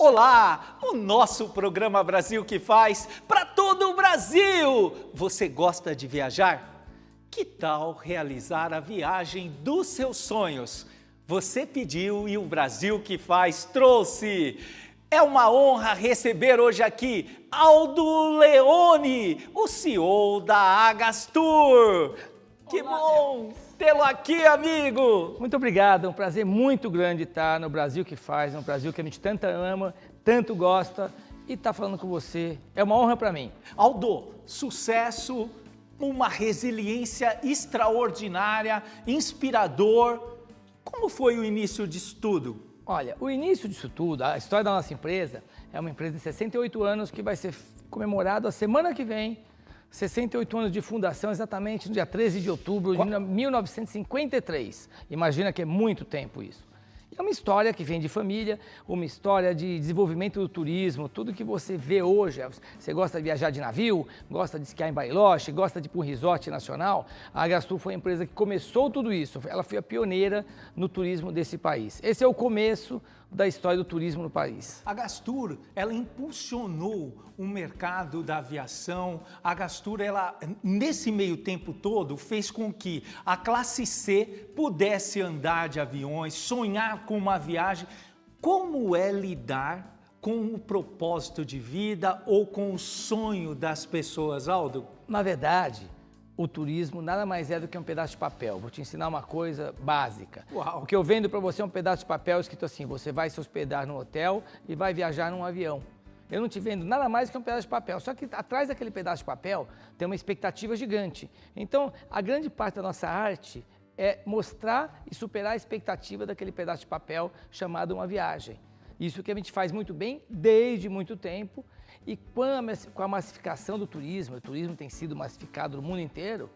Olá, o nosso programa Brasil que faz para todo o Brasil. Você gosta de viajar? Que tal realizar a viagem dos seus sonhos? Você pediu e o Brasil que faz trouxe. É uma honra receber hoje aqui Aldo Leone, o CEO da Agastur. Que bom tê-lo aqui, amigo! Muito obrigado, é um prazer muito grande estar no Brasil que faz, no Brasil que a gente tanto ama, tanto gosta, e estar falando com você é uma honra para mim. Aldo, sucesso, uma resiliência extraordinária, inspirador. Como foi o início disso tudo? Olha, o início disso tudo, a história da nossa empresa, é uma empresa de 68 anos que vai ser comemorado a semana que vem, 68 anos de fundação, exatamente no dia 13 de outubro de 1953. Imagina que é muito tempo isso. É uma história que vem de família, uma história de desenvolvimento do turismo, tudo que você vê hoje. Você gosta de viajar de navio, gosta de esquiar em Bariloche, gosta de ir para um resort nacional. A Agastur foi a empresa que começou tudo isso. Ela foi a pioneira no turismo desse país. Esse é o começo da história do turismo no país. A Agastur, ela impulsionou o mercado da aviação. A Agastur, ela, nesse meio tempo todo, fez com que a classe C pudesse andar de aviões, sonhar com uma viagem. Como é lidar com o propósito de vida ou com o sonho das pessoas, Aldo? Na verdade, o turismo nada mais é do que um pedaço de papel. Vou te ensinar uma coisa básica. Uau. O que eu vendo para você é um pedaço de papel escrito assim: você vai se hospedar num hotel e vai viajar num avião. Eu não te vendo nada mais que um pedaço de papel, só que atrás daquele pedaço de papel tem uma expectativa gigante. Então, a grande parte da nossa arte é mostrar e superar a expectativa daquele pedaço de papel chamado uma viagem. Isso que a gente faz muito bem desde muito tempo. E com a massificação do turismo, o turismo tem sido massificado no mundo inteiro,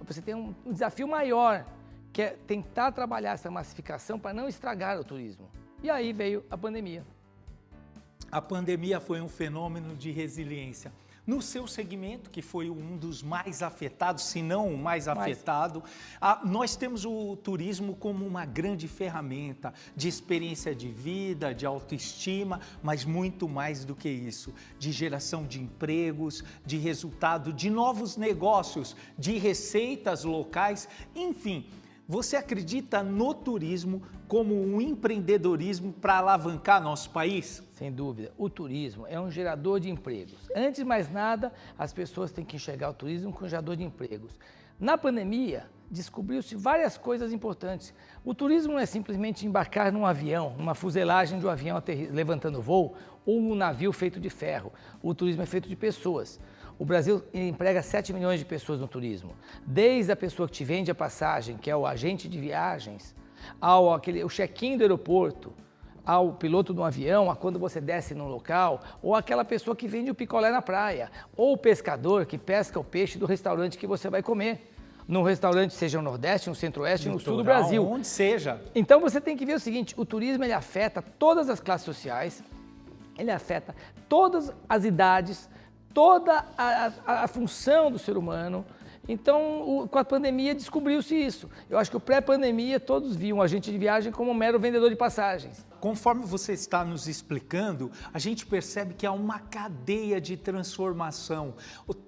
você tem um desafio maior, que é tentar trabalhar essa massificação para não estragar o turismo. E aí veio a pandemia. A pandemia foi um fenômeno de resiliência. No seu segmento, que foi um dos mais afetados, se não o mais afetado, nós temos o turismo como uma grande ferramenta de experiência de vida, de autoestima, mas muito mais do que isso, de geração de empregos, de resultado de novos negócios, de receitas locais, enfim. Você acredita no turismo como um empreendedorismo para alavancar nosso país? Sem dúvida. O turismo é um gerador de empregos. Antes de mais nada, as pessoas têm que enxergar o turismo como um gerador de empregos. Na pandemia, descobriu-se várias coisas importantes. O turismo não é simplesmente embarcar num avião, numa fuselagem de um avião levantando voo, ou um navio feito de ferro. O turismo é feito de pessoas. O Brasil emprega 7 milhões de pessoas no turismo. Desde a pessoa que te vende a passagem, que é o agente de viagens, o check-in do aeroporto, ao piloto de um avião, a quando você desce num local, ou aquela pessoa que vende o picolé na praia, ou o pescador que pesca o peixe do restaurante que você vai comer. Num restaurante, seja no Nordeste, no Centro-Oeste, no Sul do Brasil. Onde seja. Então você tem que ver o seguinte: o turismo ele afeta todas as classes sociais, ele afeta todas as idades, toda a função do ser humano. Então, com a pandemia, descobriu-se isso. Eu acho que o pré-pandemia, todos viam o agente de viagem como um mero vendedor de passagens. Conforme você está nos explicando, a gente percebe que há uma cadeia de transformação.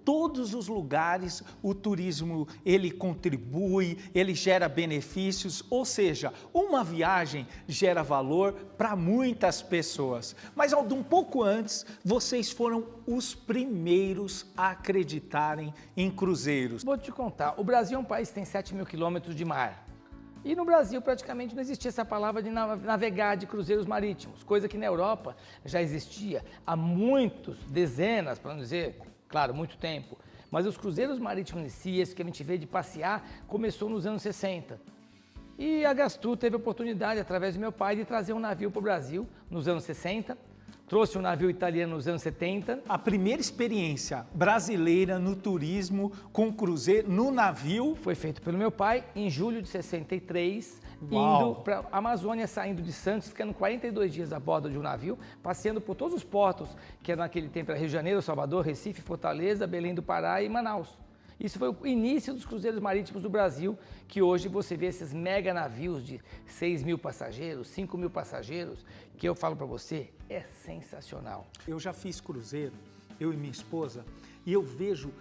Todos os lugares, o turismo, ele contribui, ele gera benefícios, ou seja, uma viagem gera valor para muitas pessoas. Mas, Aldo, um pouco antes, vocês foram os primeiros a acreditarem em cruzeiros. Vou te contar, o Brasil é um país que tem 7 mil quilômetros de mar. E no Brasil praticamente não existia essa palavra de navegar de cruzeiros marítimos, coisa que na Europa já existia há dezenas, para não dizer, claro, muito tempo. Mas os cruzeiros marítimos em si, esse que a gente vê de passear, começou nos anos 60. E a Agastur teve a oportunidade, através do meu pai, de trazer um navio para o Brasil nos anos 60. Trouxe um navio italiano nos anos 70. A primeira experiência brasileira no turismo com cruzeiro no navio foi feito pelo meu pai em julho de 63, Uau. Indo para a Amazônia, saindo de Santos, ficando 42 dias a bordo de um navio, passeando por todos os portos, que naquele tempo era Rio de Janeiro, Salvador, Recife, Fortaleza, Belém do Pará e Manaus. Isso foi o início dos cruzeiros marítimos do Brasil, que hoje você vê esses mega navios de 6 mil passageiros, 5 mil passageiros, que eu falo para você, é sensacional. Eu já fiz cruzeiro, eu e minha esposa, e eu vejo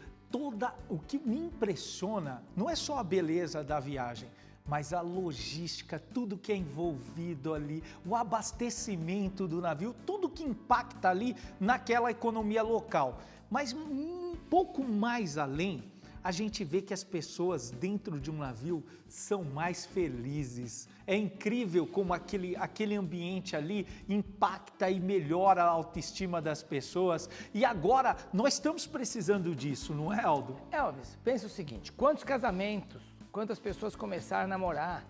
o que me impressiona, não é só a beleza da viagem, mas a logística, tudo que é envolvido ali, o abastecimento do navio, tudo que impacta ali naquela economia local. Mas um pouco mais além, a gente vê que as pessoas dentro de um navio são mais felizes. É incrível como aquele ambiente ali impacta e melhora a autoestima das pessoas. E agora nós estamos precisando disso, não é, Aldo? Elvis, pensa o seguinte, quantos casamentos, quantas pessoas começaram a namorar,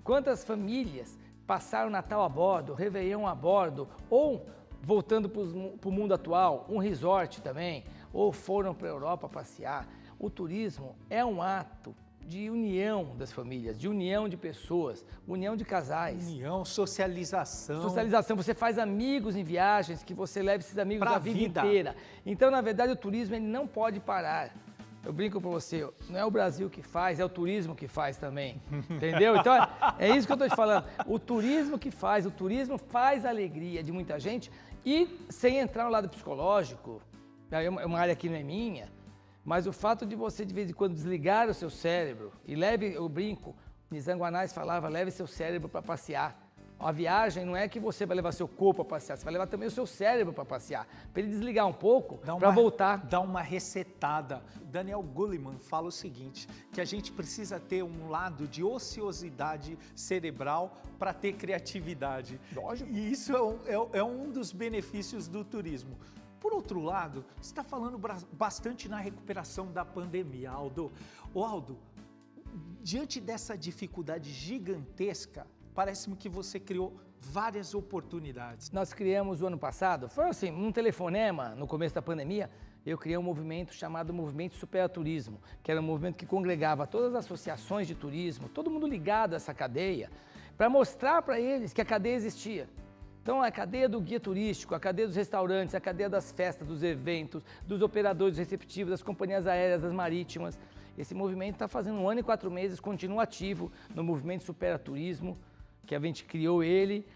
quantas famílias passaram o Natal a bordo, Réveillon a bordo, ou voltando para o mundo atual, um resort também, ou foram para a Europa passear. O turismo é um ato de união das famílias, de união de pessoas, união de casais. União, socialização. Socialização, você faz amigos em viagens, que você leva esses amigos a vida inteira. Então, na verdade, o turismo ele não pode parar. Eu brinco para você, não é o Brasil que faz, é o turismo que faz também, entendeu? Então, é isso que eu estou te falando. O turismo faz a alegria de muita gente e sem entrar no lado psicológico, é uma área que não é minha, mas o fato de você, de vez em quando, desligar o seu cérebro e eu brinco, Nizam Guanais falava, leve seu cérebro para passear. A viagem não é que você vai levar seu corpo para passear, você vai levar também o seu cérebro para passear, para ele desligar um pouco, para voltar. Dá uma resetada. Daniel Goleman fala o seguinte, que a gente precisa ter um lado de ociosidade cerebral para ter criatividade. Lógico. E isso é um dos benefícios do turismo. Por outro lado, você está falando bastante na recuperação da pandemia, Aldo. Aldo, diante dessa dificuldade gigantesca, parece-me que você criou várias oportunidades. Nós criamos o ano passado, foi assim, num telefonema, no começo da pandemia, eu criei um movimento chamado Movimento Superaturismo, que era um movimento que congregava todas as associações de turismo, todo mundo ligado a essa cadeia, para mostrar para eles que a cadeia existia. Então, a cadeia do guia turístico, a cadeia dos restaurantes, a cadeia das festas, dos eventos, dos operadores receptivos, das companhias aéreas, das marítimas. Esse movimento está fazendo 1 ano e 4 meses, continua ativo no Movimento Superaturismo, que a gente criou ele.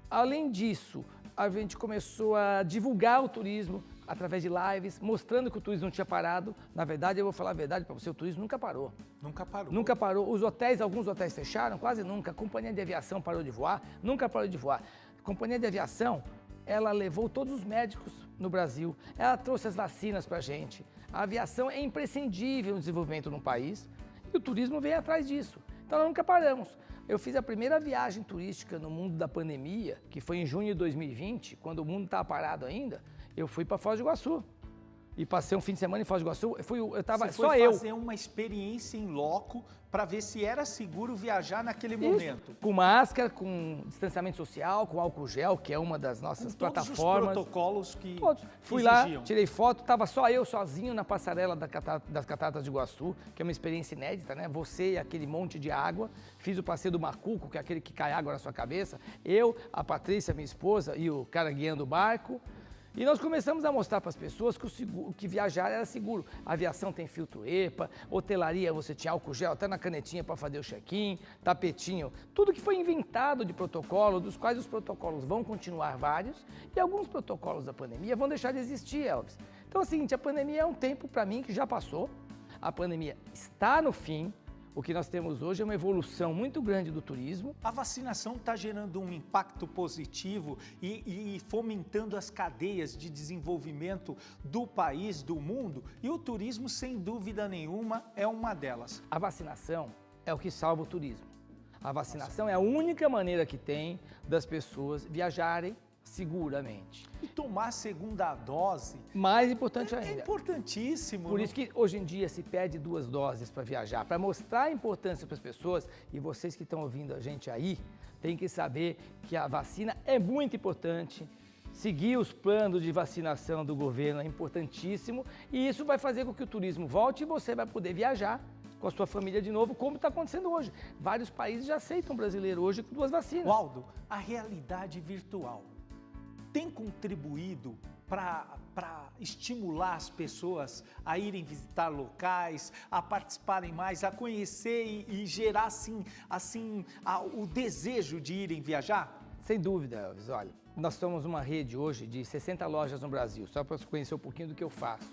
Além disso, a gente começou a divulgar o turismo através de lives, mostrando que o turismo não tinha parado. Na verdade, eu vou falar a verdade para você, o turismo nunca parou. Nunca parou. Nunca parou. Os hotéis, alguns hotéis fecharam, quase nunca. A companhia de aviação parou de voar, nunca parou de voar. A companhia de aviação, ela levou todos os médicos no Brasil, ela trouxe as vacinas para a gente. A aviação é imprescindível no desenvolvimento de um país e o turismo vem atrás disso. Então, nós nunca paramos. Eu fiz a primeira viagem turística no mundo da pandemia, que foi em junho de 2020, quando o mundo estava parado ainda, eu fui para Foz do Iguaçu. E passei um fim de semana em Foz do Iguaçu, Você foi fazer uma experiência em loco para ver se era seguro viajar naquele momento. Com máscara, com distanciamento social, com álcool gel, que é uma das nossas plataformas. Todos os protocolos que todos. Fui exigiam. Lá, tirei foto, estava só eu sozinho na passarela das Cataratas de Iguaçu, que é uma experiência inédita, né? Você e aquele monte de água. Fiz o passeio do Macuco, que é aquele que cai água na sua cabeça. Eu, a Patrícia, minha esposa, e o cara guiando o barco. E nós começamos a mostrar para as pessoas que viajar era seguro. A aviação tem filtro EPA, hotelaria você tinha álcool gel até na canetinha para fazer o check-in, tapetinho, tudo que foi inventado de protocolo, dos quais os protocolos vão continuar vários e alguns protocolos da pandemia vão deixar de existir, Elvis. Então é o seguinte, a pandemia é um tempo para mim que já passou, a pandemia está no fim. O que nós temos hoje é uma evolução muito grande do turismo. A vacinação está gerando um impacto positivo e fomentando as cadeias de desenvolvimento do país, do mundo, e o turismo, sem dúvida nenhuma, é uma delas. A vacinação é o que salva o turismo. A vacinação é a única maneira que tem das pessoas viajarem seguramente. E tomar a segunda dose... Mais importante ainda. É importantíssimo. Por isso que hoje em dia se pede 2 doses para viajar, para mostrar a importância para as pessoas, e vocês que estão ouvindo a gente aí, tem que saber que a vacina é muito importante, seguir os planos de vacinação do governo é importantíssimo, e isso vai fazer com que o turismo volte e você vai poder viajar com a sua família de novo, como está acontecendo hoje. Vários países já aceitam brasileiro hoje com 2 vacinas. Aldo, a realidade virtual tem contribuído para estimular as pessoas a irem visitar locais, a participarem mais, a conhecer e gerar o desejo de irem viajar? Sem dúvida, Elvis. Olha, nós somos uma rede hoje de 60 lojas no Brasil, só para você conhecer um pouquinho do que eu faço.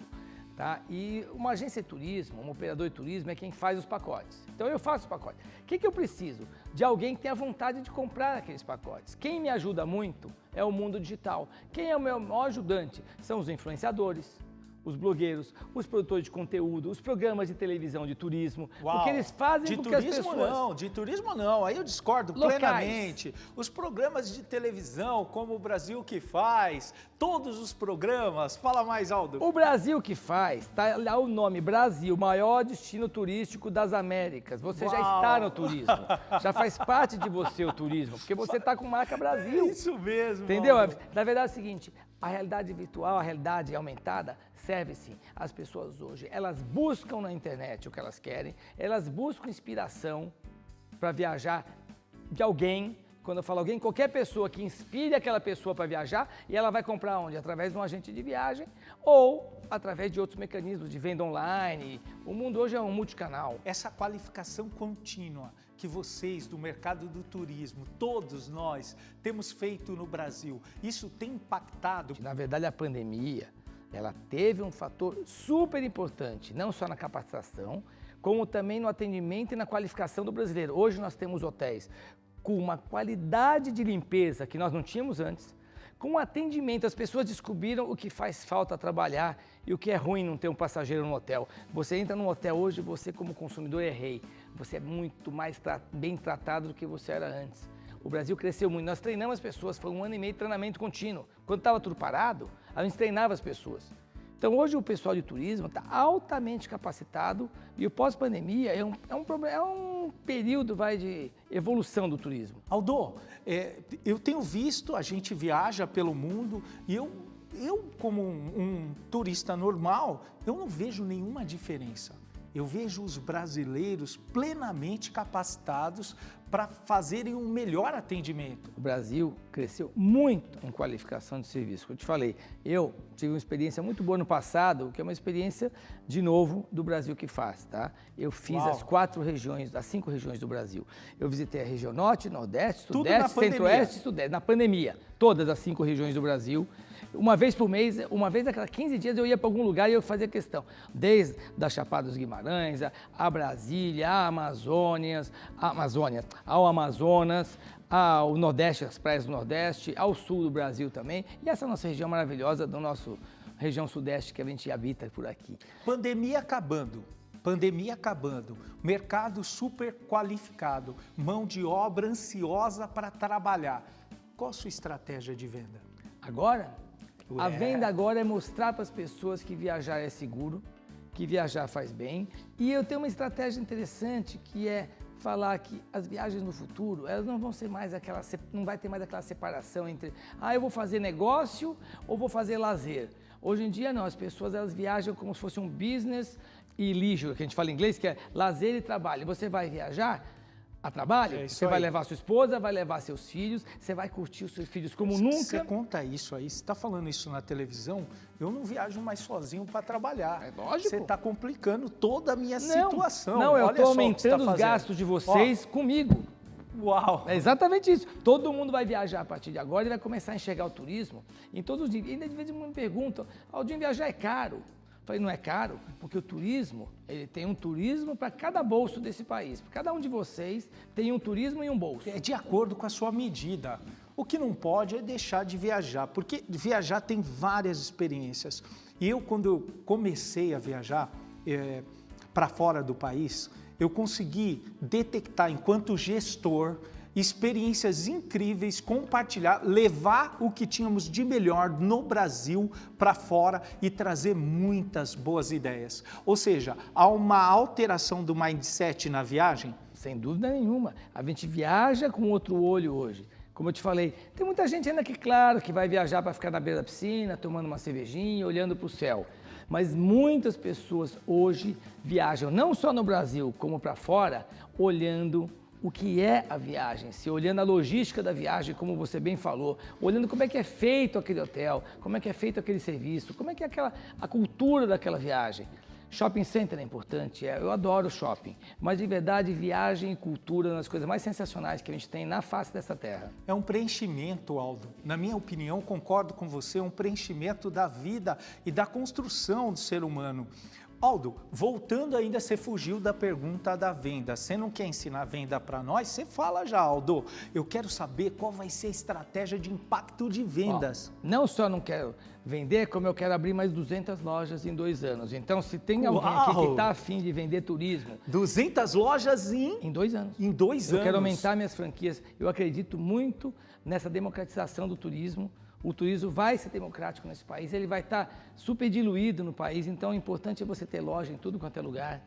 Tá? E uma agência de turismo, um operador de turismo é quem faz os pacotes. Então eu faço os pacotes. O que eu preciso? De alguém que tenha vontade de comprar aqueles pacotes. Quem me ajuda muito é o mundo digital. Quem é o meu maior ajudante? São os influenciadores, os blogueiros, os produtores de conteúdo, os programas de televisão de turismo. Uau. O que eles fazem com que as pessoas... De turismo não, aí eu discordo locais. Plenamente. Os programas de televisão, como o Brasil que faz, todos os programas, fala mais, Aldo. O Brasil que faz, tá lá o nome Brasil, maior destino turístico das Américas. Você Uau. já está no turismo, já faz parte de você o turismo, porque você está com marca Brasil. Isso mesmo. Entendeu? Aldo. Na verdade é o seguinte, a realidade virtual, a realidade aumentada, serve sim. As pessoas hoje, elas buscam na internet o que elas querem, elas buscam inspiração para viajar de alguém. Quando eu falo alguém, qualquer pessoa que inspire aquela pessoa para viajar, e ela vai comprar onde? Através de um agente de viagem ou através de outros mecanismos de venda online. O mundo hoje é um multicanal. Essa qualificação contínua que vocês do mercado do turismo, todos nós, temos feito no Brasil, isso tem impactado? Na verdade, a pandemia, ela teve um fator super importante, não só na capacitação, como também no atendimento e na qualificação do brasileiro. Hoje nós temos hotéis com uma qualidade de limpeza que nós não tínhamos antes, com atendimento, as pessoas descobriram o que faz falta trabalhar e o que é ruim não ter um passageiro no hotel. Você entra num hotel hoje, você como consumidor é rei, você é muito mais bem tratado do que você era antes. O Brasil cresceu muito, nós treinamos as pessoas, foi 1 ano e meio de treinamento contínuo. Quando estava tudo parado, a gente treinava as pessoas. Então hoje o pessoal de turismo está altamente capacitado e o pós-pandemia é um período de evolução do turismo. Aldo, eu tenho visto, a gente viaja pelo mundo e eu como um turista normal, eu não vejo nenhuma diferença. Eu vejo os brasileiros plenamente capacitados para fazerem um melhor atendimento. O Brasil cresceu muito em qualificação de serviço. Como eu te falei, eu tive uma experiência muito boa no passado, que é uma experiência, de novo, do Brasil que faz, tá? Eu fiz as 5 regiões do Brasil. Eu visitei a região Norte, Nordeste, Sudeste, Centro-Oeste e Sudeste, na pandemia. Todas as 5 regiões do Brasil. Uma vez por mês, uma vez a cada 15 dias eu ia para algum lugar e eu fazia questão. Desde da Chapada dos Guimarães, a Brasília, a Amazônia, ao Amazonas, ao Nordeste, as praias do Nordeste, ao sul do Brasil também. E essa nossa região maravilhosa, da nossa região Sudeste que a gente habita por aqui. Pandemia acabando, mercado super qualificado, mão de obra ansiosa para trabalhar. Qual a sua estratégia de venda? Agora, a venda agora é mostrar para as pessoas que viajar é seguro, que viajar faz bem. E eu tenho uma estratégia interessante que é falar que as viagens no futuro, elas não vão ser mais não vai ter mais aquela separação entre, eu vou fazer negócio ou vou fazer lazer. Hoje em dia não, as pessoas elas viajam como se fosse um business e leisure, que a gente fala em inglês, que é lazer e trabalho. Você vai viajar a trabalho, você vai levar sua esposa, vai levar seus filhos, você vai curtir os seus filhos como nunca. Você conta isso aí, você está falando isso na televisão, eu não viajo mais sozinho para trabalhar. É lógico. Você está complicando toda a minha situação. Não, eu estou aumentando os gastos de vocês comigo. Uau! É exatamente isso. Todo mundo vai viajar a partir de agora e vai começar a enxergar o turismo em todos os dias. E ainda de vez em quando me perguntam, Aldinho, viajar é caro? Eu falei, não é caro, porque o turismo, ele tem um turismo para cada bolso desse país. Cada um de vocês tem um turismo e um bolso. É de acordo com a sua medida. O que não pode é deixar de viajar, porque viajar tem várias experiências. E eu, quando eu comecei a viajar para fora do país, eu consegui detectar, enquanto gestor, experiências incríveis, compartilhar, levar o que tínhamos de melhor no Brasil para fora e trazer muitas boas ideias. Ou seja, há uma alteração do mindset na viagem? Sem dúvida nenhuma. A gente viaja com outro olho hoje. Como eu te falei, tem muita gente ainda que, claro, que vai viajar para ficar na beira da piscina, tomando uma cervejinha, olhando para o céu. Mas muitas pessoas hoje viajam, não só no Brasil, como para fora, olhando o que é a viagem, se olhando a logística da viagem, como você bem falou, olhando como é que é feito aquele hotel, como é que é feito aquele serviço, como é que é a cultura daquela viagem. Shopping center é importante, eu adoro shopping, mas de verdade viagem e cultura são as coisas mais sensacionais que a gente tem na face dessa terra. É um preenchimento, Aldo. Na minha opinião, concordo com você, um preenchimento da vida e da construção do ser humano. Aldo, voltando ainda, você fugiu da pergunta da venda. Você não quer ensinar venda para nós? Você fala já, Aldo. Eu quero saber qual vai ser a estratégia de impacto de vendas. Não só não quero vender, como eu quero abrir mais 200 lojas em 2 anos. Então, se tem alguém aqui que está afim de vender turismo... 200 lojas em 2 anos. Em 2 anos. Eu quero aumentar minhas franquias. Eu acredito muito nessa democratização do turismo. O turismo vai ser democrático nesse país, ele vai estar super diluído no país, então o importante é você ter loja em tudo quanto é lugar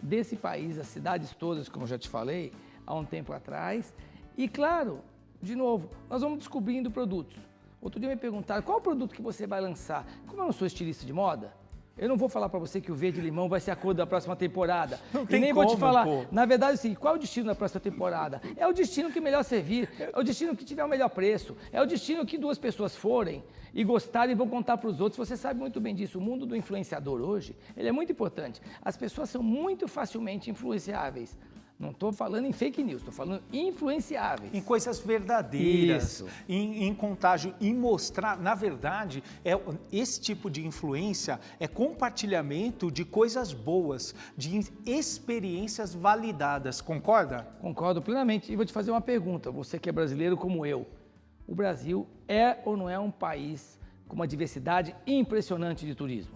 desse país, as cidades todas, como eu já te falei, há um tempo atrás. E claro, de novo, nós vamos descobrindo produtos. Outro dia me perguntaram, qual o produto que você vai lançar? Como eu não sou estilista de moda, eu não vou falar para você que o verde limão vai ser a cor da próxima temporada. Não tem e nem como, vou te falar, pô. na verdade, assim, qual é o destino da próxima temporada? É o destino que melhor servir, é o destino que tiver o melhor preço, é o destino que 2 pessoas forem e gostarem e vão contar para os outros. Você sabe muito bem disso. O mundo do influenciador hoje, ele é muito importante. As pessoas são muito facilmente influenciáveis. Não estou falando em fake news, estou falando influenciáveis. Em coisas verdadeiras, Isso. em contágio, em mostrar, na verdade, esse tipo de influência é compartilhamento de coisas boas, de experiências validadas, concorda? Concordo plenamente. E vou te fazer uma pergunta, você que é brasileiro como eu. O Brasil é ou não é um país com uma diversidade impressionante de turismo?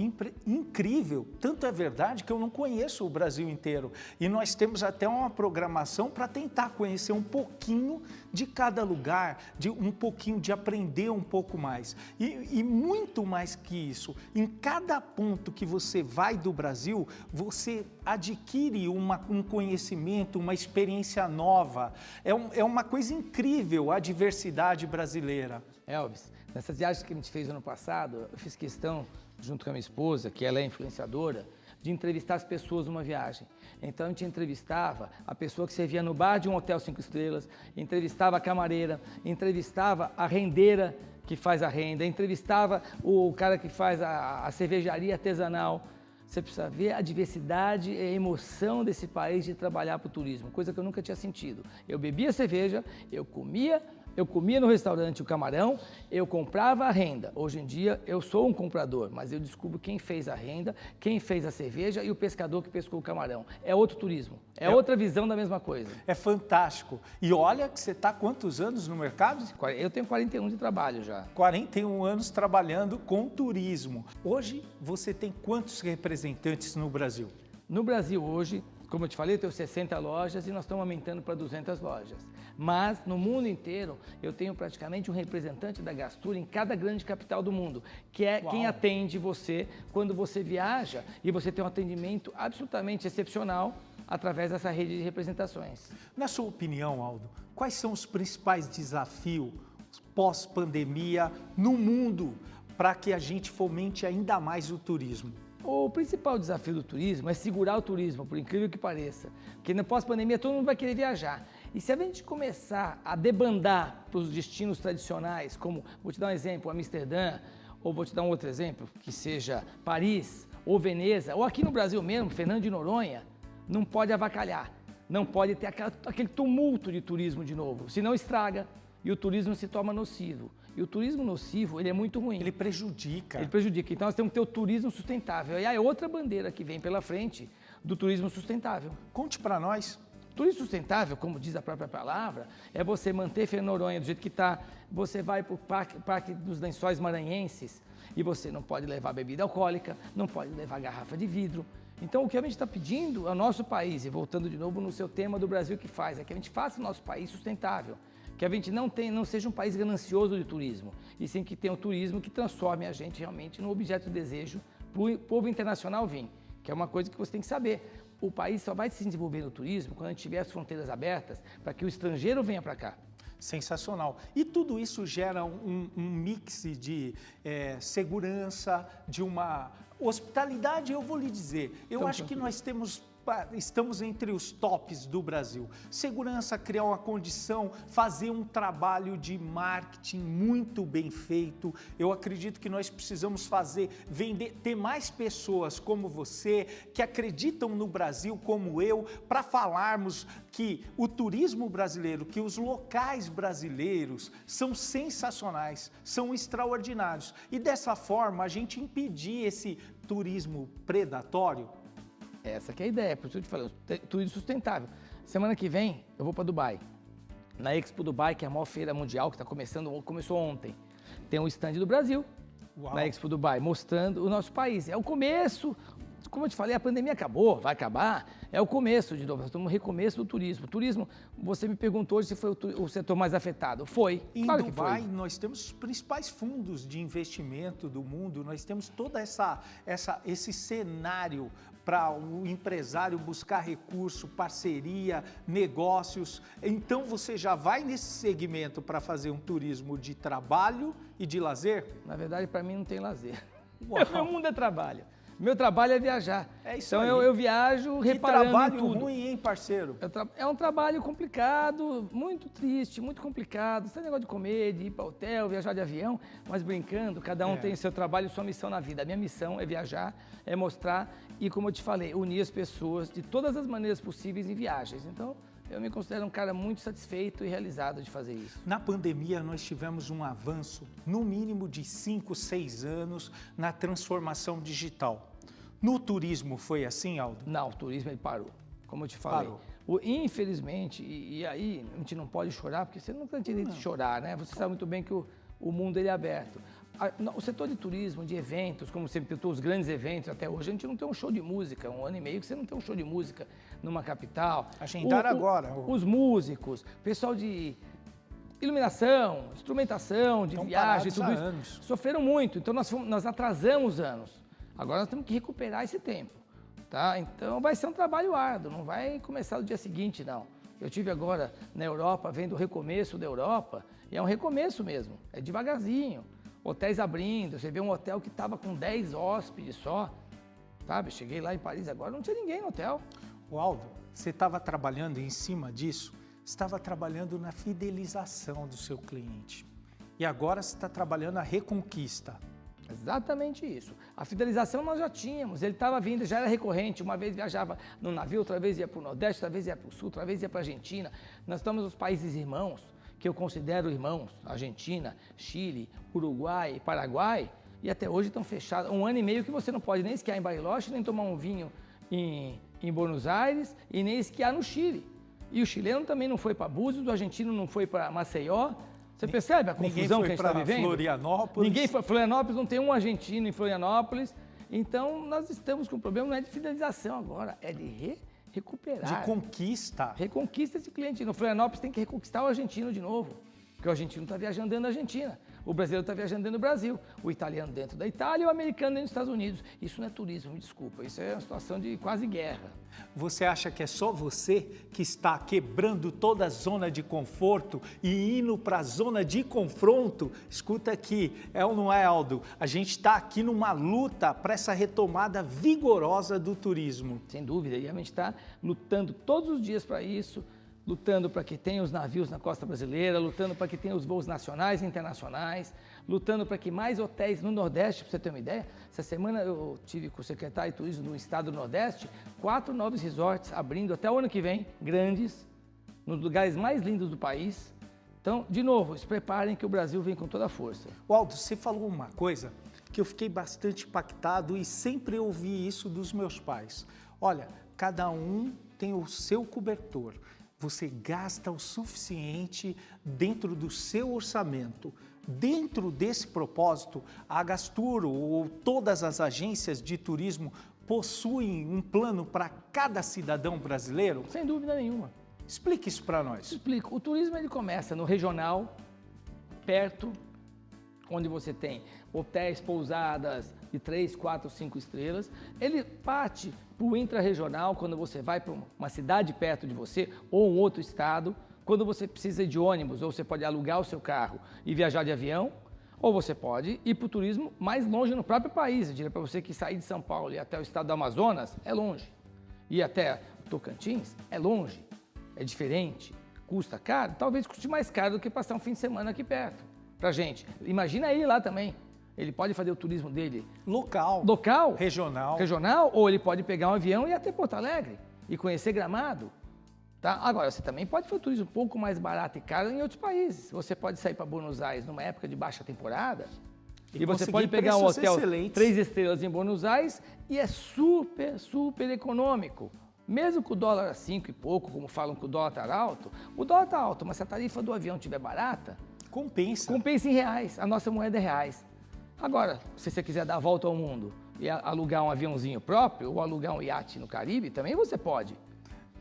Incrível, tanto é verdade que eu não conheço o Brasil inteiro e nós temos até uma programação para tentar conhecer um pouquinho de cada lugar, um pouquinho de aprender um pouco mais e muito mais que isso, em cada ponto que você vai do Brasil, você adquire um conhecimento, uma experiência nova, é uma coisa incrível a diversidade brasileira. Elvis, nessas viagens que a gente fez ano passado, eu fiz questão, junto com a minha esposa, que ela é influenciadora, de entrevistar as pessoas numa viagem. Então a gente entrevistava a pessoa que servia no bar de um hotel 5 estrelas, entrevistava a camareira, entrevistava a rendeira que faz a renda, entrevistava o cara que faz a cervejaria artesanal. Você precisa ver a diversidade e a emoção desse país de trabalhar para o turismo, coisa que eu nunca tinha sentido. Eu bebia cerveja, eu comia no restaurante o camarão, eu comprava a renda. Hoje em dia eu sou um comprador, mas eu descubro quem fez a renda, quem fez a cerveja e o pescador que pescou o camarão. É outro turismo, é outra visão da mesma coisa. É fantástico. E olha que você está há quantos anos no mercado? Eu tenho 41 de trabalho já. 41 anos trabalhando com turismo. Hoje você tem quantos representantes no Brasil? No Brasil hoje, como eu te falei, eu tenho 60 lojas e nós estamos aumentando para 200 lojas. Mas no mundo inteiro eu tenho praticamente um representante da Gastur em cada grande capital do mundo, que é quem atende você quando você viaja e você tem um atendimento absolutamente excepcional através dessa rede de representações. Na sua opinião, Aldo, quais são os principais desafios pós-pandemia no mundo para que a gente fomente ainda mais o turismo? O principal desafio do turismo é segurar o turismo, por incrível que pareça. Porque na pós-pandemia todo mundo vai querer viajar. E se a gente começar a debandar para os destinos tradicionais, como, vou te dar um exemplo, Amsterdã, ou vou te dar um outro exemplo, que seja Paris, ou Veneza, ou aqui no Brasil mesmo, Fernando de Noronha, não pode avacalhar. Não pode ter aquele tumulto de turismo de novo, senão estraga e o turismo se torna nocivo. E o turismo nocivo, ele é muito ruim. Ele prejudica. Ele prejudica. Então nós temos que ter o turismo sustentável. E aí outra bandeira que vem pela frente do turismo sustentável. Conte para nós. Turismo sustentável, como diz a própria palavra, é você manter Fernando de Noronha do jeito que está. Você vai para o parque dos Lençóis Maranhenses e você não pode levar bebida alcoólica, não pode levar garrafa de vidro. Então o que a gente está pedindo ao nosso país, e voltando de novo no seu tema do Brasil que faz, é que a gente faça o nosso país sustentável. Que a gente não seja um país ganancioso de turismo, e sim que tenha um turismo que transforme a gente realmente num objeto de desejo para o povo internacional vir, que é uma coisa que você tem que saber. O país só vai se desenvolver no turismo quando a gente tiver as fronteiras abertas para que o estrangeiro venha para cá. Sensacional. E tudo isso gera um mix de segurança, de uma hospitalidade, eu vou lhe dizer. Eu acho que nós temos estamos entre os tops do Brasil. Segurança, criar uma condição, fazer um trabalho de marketing muito bem feito. Eu acredito que nós precisamos ter mais pessoas como você, que acreditam no Brasil como eu, para falarmos que o turismo brasileiro, que os locais brasileiros são sensacionais, são extraordinários. E dessa forma, a gente impedir esse turismo predatório. Essa que é a ideia, por isso eu te falei, turismo sustentável. Semana que vem eu vou para Dubai, na Expo Dubai, que é a maior feira mundial, que começou ontem. Tem um stand do Brasil, Uau. Na Expo Dubai, mostrando o nosso país. É o começo, como eu te falei, a pandemia acabou, vai acabar, é o começo de novo, nós estamos no recomeço do turismo. O turismo, você me perguntou hoje se foi o setor mais afetado. Foi, claro que foi. Em Dubai, nós temos os principais fundos de investimento do mundo, nós temos todo esse cenário para o empresário buscar recurso, parceria, negócios. Então, você já vai nesse segmento para fazer um turismo de trabalho e de lazer? Na verdade, para mim não tem lazer. Uau. Meu mundo é trabalho. Meu trabalho é viajar. É isso então aí. eu viajo reparando em trabalho tudo. ruim, hein, parceiro? É um trabalho complicado, muito triste, muito complicado. Esse negócio de comer, de ir para hotel, viajar de avião, mas brincando, cada um tem seu trabalho e sua missão na vida. A minha missão é viajar, é mostrar e, como eu te falei, unir as pessoas de todas as maneiras possíveis em viagens. Então, eu me considero um cara muito satisfeito e realizado de fazer isso. Na pandemia, nós tivemos um avanço, no mínimo de 5, 6 anos, na transformação digital. No turismo foi assim, Aldo? Não, o turismo ele parou, como eu te falei. Parou. Infelizmente, e aí a gente não pode chorar, porque você não tem direito de chorar, né? Você sabe muito bem que o mundo ele é aberto. O setor de turismo, de eventos, como você me perguntou, os grandes eventos, até hoje a gente não tem um show de música, 1 ano e meio que você não tem um show de música numa capital. Agendaram agora. Os músicos, pessoal de iluminação, instrumentação, de viagem, tudo isso, anos. Sofreram muito, então nós atrasamos anos. Agora nós temos que recuperar esse tempo, tá? Então vai ser um trabalho árduo, não vai começar no dia seguinte, não. Eu tive agora na Europa, vendo o recomeço da Europa, e é um recomeço mesmo, é devagarzinho. Hotéis abrindo, você vê um hotel que estava com 10 hóspedes só, sabe? Cheguei lá em Paris agora, não tinha ninguém no hotel. O Aldo, você estava trabalhando em cima disso, estava trabalhando na fidelização do seu cliente. E agora você está trabalhando a reconquista. Exatamente isso. A fidelização nós já tínhamos, ele estava vindo, já era recorrente, uma vez viajava no navio, outra vez ia para o Nordeste, outra vez ia para o Sul, outra vez ia para a Argentina. Nós estamos nos países irmãos, que eu considero irmãos, Argentina, Chile, Uruguai, Paraguai, e até hoje estão fechados. 1 ano e meio que você não pode nem esquiar em Bariloche, nem tomar um vinho em Buenos Aires e nem esquiar no Chile. E o chileno também não foi para Búzios, o argentino não foi para Maceió. Você percebe a confusão que a gente está vivendo? Florianópolis. Ninguém foi. Florianópolis não tem um argentino em Florianópolis. Então, nós estamos com um problema, não é de fidelização agora, é de recuperar. De conquista. Reconquista esse cliente. No Florianópolis tem que reconquistar o argentino de novo. Porque o argentino está viajando dentro da Argentina. O brasileiro está viajando dentro do Brasil. O italiano dentro da Itália e o americano dentro dos Estados Unidos. Isso não é turismo, me desculpa. Isso é uma situação de quase guerra. Você acha que é só você que está quebrando toda a zona de conforto e indo para a zona de confronto? Escuta aqui, é ou não é, Aldo? A gente está aqui numa luta para essa retomada vigorosa do turismo. Sem dúvida, e a gente está lutando todos os dias para isso, lutando para que tenha os navios na costa brasileira, lutando para que tenha os voos nacionais e internacionais, lutando para que mais hotéis no Nordeste, para você ter uma ideia. Essa semana eu tive com o secretário de Turismo do estado do Nordeste, 4 novos resorts abrindo até o ano que vem, grandes, nos lugares mais lindos do país. Então, de novo, se preparem que o Brasil vem com toda a força. Aldo, você falou uma coisa que eu fiquei bastante impactado e sempre ouvi isso dos meus pais. Olha, cada um tem o seu cobertor. Você gasta o suficiente dentro do seu orçamento. Dentro desse propósito, a Agasturo ou todas as agências de turismo possuem um plano para cada cidadão brasileiro? Sem dúvida nenhuma. Explique isso para nós. Explico. O turismo ele começa no regional, perto, onde você tem hotéis, pousadas de 3, 4, 5 estrelas. Ele parte para o intra-regional, quando você vai para uma cidade perto de você ou um outro estado, quando você precisa de ônibus, ou você pode alugar o seu carro e viajar de avião, ou você pode ir para o turismo mais longe no próprio país. Eu diria para você que sair de São Paulo e até o estado do Amazonas é longe. ir até Tocantins é longe, é diferente, custa caro, talvez custe mais caro do que passar um fim de semana aqui perto, pra gente. Imagina ele lá também. Ele pode fazer o turismo dele Local, regional, ou ele pode pegar um avião e ir até Porto Alegre e conhecer Gramado. Tá? Agora, você também pode fazer o turismo um pouco mais barato e caro em outros países. Você pode sair para Buenos Aires numa época de baixa temporada e você pode pegar um hotel 3 estrelas em Buenos Aires e é super, super econômico. Mesmo com o dólar a 5 e pouco, como falam que o dólar está alto, o dólar está alto, mas se a tarifa do avião estiver barata, compensa em reais. A nossa moeda é reais. Agora, se você quiser dar a volta ao mundo e alugar um aviãozinho próprio ou alugar um iate no Caribe, também você pode.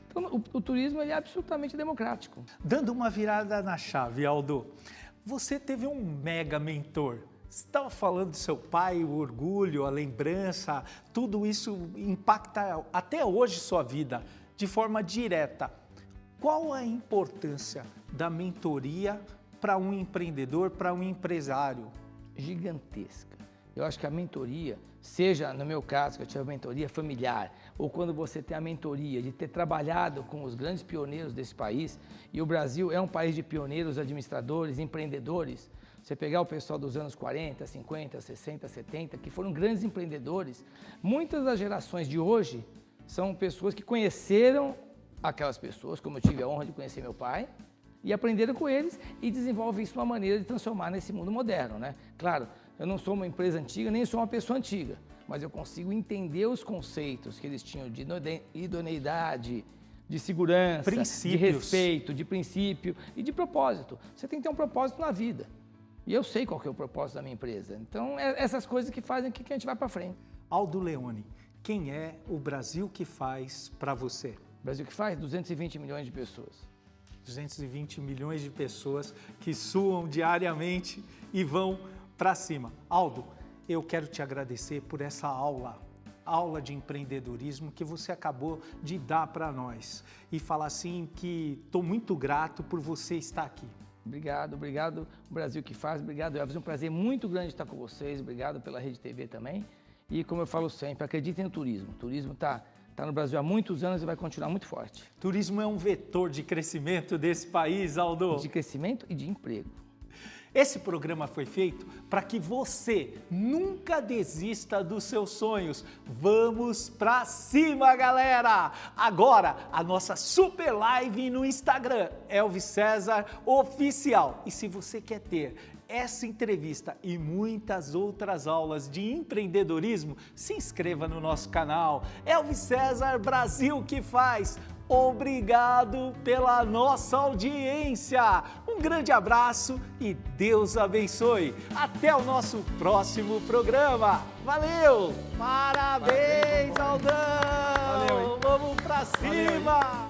Então, o turismo ele é absolutamente democrático. Dando uma virada na chave, Aldo, você teve um mega mentor. Você estava falando do seu pai, o orgulho, a lembrança, tudo isso impacta até hoje sua vida de forma direta. Qual a importância da mentoria para um empreendedor, para um empresário? Gigantesca. Eu acho que a mentoria, seja no meu caso, que eu tive a mentoria familiar, ou quando você tem a mentoria de ter trabalhado com os grandes pioneiros desse país, e o Brasil é um país de pioneiros, administradores, empreendedores, você pegar o pessoal dos anos 40, 50, 60, 70, que foram grandes empreendedores, muitas das gerações de hoje são pessoas que conheceram aquelas pessoas, como eu tive a honra de conhecer meu pai, e aprenderam com eles e desenvolvem isso uma maneira de transformar nesse mundo moderno, né? Claro, eu não sou uma empresa antiga, nem sou uma pessoa antiga, mas eu consigo entender os conceitos que eles tinham de idoneidade, de segurança, de respeito, de princípio e de propósito. Você tem que ter um propósito na vida. E eu sei qual que é o propósito da minha empresa. Então, essas coisas que fazem que a gente vai para frente. Aldo Leone, quem é o Brasil que faz para você? O Brasil que faz 220 milhões de pessoas. 220 milhões de pessoas que suam diariamente e vão para cima. Aldo, eu quero te agradecer por essa aula de empreendedorismo que você acabou de dar para nós. E falar assim que estou muito grato por você estar aqui. Obrigado, obrigado o Brasil que faz, obrigado Elvis, é um prazer muito grande estar com vocês, obrigado pela Rede TV também. E como eu falo sempre, acreditem no turismo. O turismo está no Brasil há muitos anos e vai continuar muito forte. Turismo é um vetor de crescimento desse país, Aldo. De crescimento e de emprego. Esse programa foi feito para que você nunca desista dos seus sonhos. Vamos pra cima, galera! Agora, a nossa super live no Instagram, Elvis César Oficial. E se você quer ter essa entrevista e muitas outras aulas de empreendedorismo, se inscreva no nosso canal. Elvis César Brasil que faz. Obrigado pela nossa audiência. Um grande abraço e Deus abençoe. Até o nosso próximo programa. Valeu! Parabéns, Aldão! Valeu, hein? Vamos pra cima! Valeu,